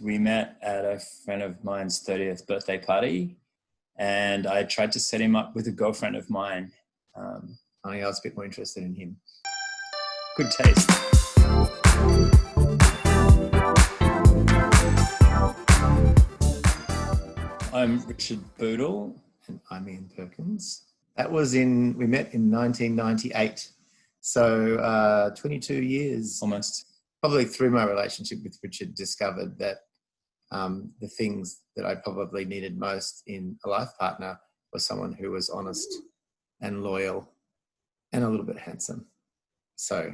We met at a friend of mine's 30th birthday party, and I tried to set him up with a girlfriend of mine. Only I was a bit more interested in him. Good taste. I'm Richard Boodle. And I'm Ian Perkins. We met in 1998. So 22 years. Almost. Probably through my relationship with Richard, discovered that the things that I probably needed most in a life partner was someone who was honest and loyal and a little bit handsome. So,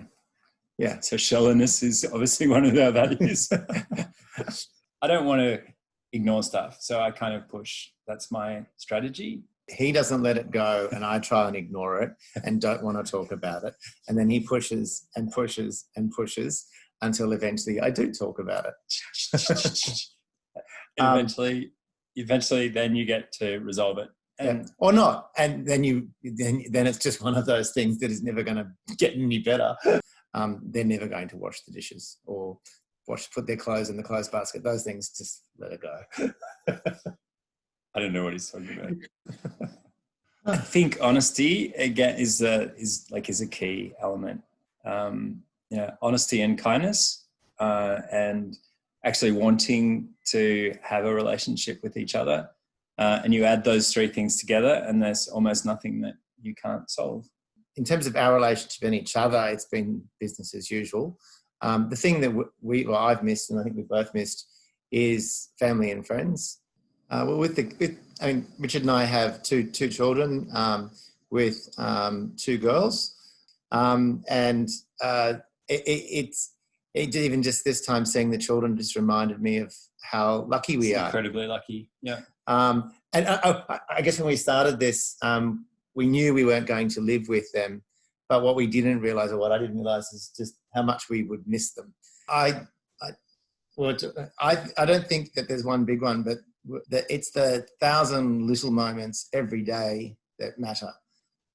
yeah. So shallowness is obviously one of our values. I don't want to ignore stuff, so I kind of push. That's my strategy. He doesn't let it go, and I try and ignore it and don't want to talk about it. And then he pushes and pushes and pushes until eventually I do talk about it. Eventually then you get to resolve it. Or not. And then it's just one of those things that is never going to get any better. They're never going to wash the dishes or put their clothes in the clothes basket. Those things, just let it go. I don't know what he's talking about. I think honesty again is a key element. Honesty and kindness, and actually wanting to have a relationship with each other. And you add those three things together, and there's almost nothing that you can't solve. In terms of our relationship and each other, it's been business as usual. The thing that I've missed, and I think we've both missed, is family and friends. Richard and I have two children with two girls, and it's even just this time seeing the children just reminded me of how lucky we are. Incredibly lucky, yeah. And I guess when we started this, we knew we weren't going to live with them, but what we didn't realise, or what I didn't realise, is just how much we would miss them. I don't think that there's one big one, but it's the 1,000 little moments every day that matter.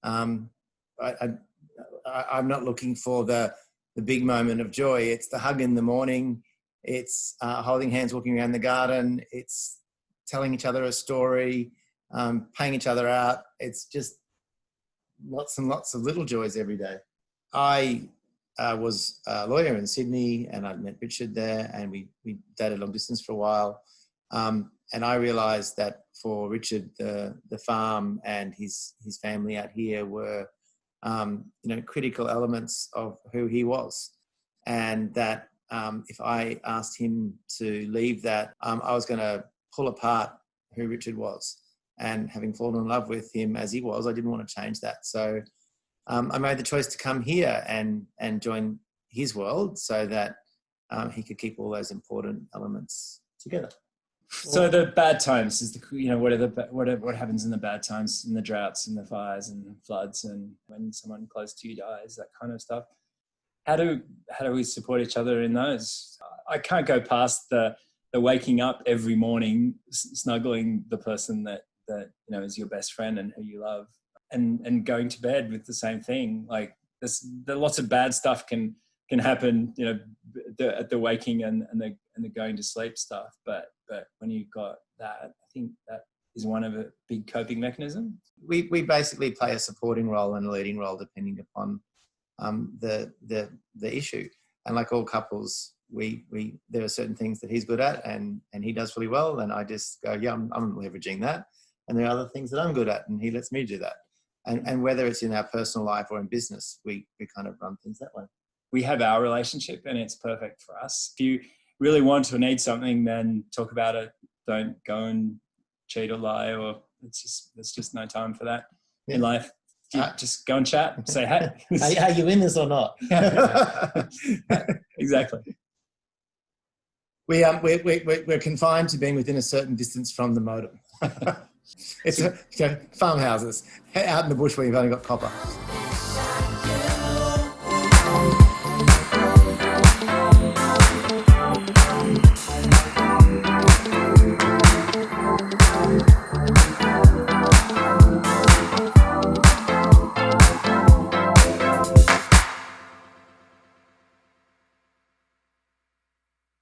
I'm not looking for the big moment of joy. It's the hug in the morning. It's holding hands, walking around the garden. It's telling each other a story, paying each other out. It's just lots and lots of little joys every day. I was a lawyer in Sydney, and I'd met Richard there, and we dated long distance for a while. And I realised that for Richard, the farm and his family out here were, critical elements of who he was. And that if I asked him to leave that, I was going to pull apart who Richard was. And having fallen in love with him as he was, I didn't want to change that. So I made the choice to come here and join his world so that he could keep all those important elements together. So the bad times is what happens in the bad times, in the droughts and the fires and the floods, and when someone close to you dies, that kind of stuff. How do we support each other in those? I can't go past the waking up every morning, snuggling the person that is your best friend and who you love, and going to bed with the same thing. Like there lots of bad stuff can happen, at the waking and the going to sleep stuff. But when you've got that, I think that is one of a big coping mechanism. We basically play a supporting role and a leading role depending upon the issue. And like all couples, there are certain things that he's good at and he does really well, and I just go, yeah, I'm leveraging that. And there are other things that I'm good at, and he lets me do that. And whether it's in our personal life or in business, we kind of run things that way. We have our relationship, and it's perfect for us. If you really want or need something, then talk about it. Don't go and cheat or lie, or there's just no time for that in life. Just go and chat, say, hey. Are you in this or not? Exactly. We're confined to being within a certain distance from the modem. It's farmhouses out in the bush where you've only got copper.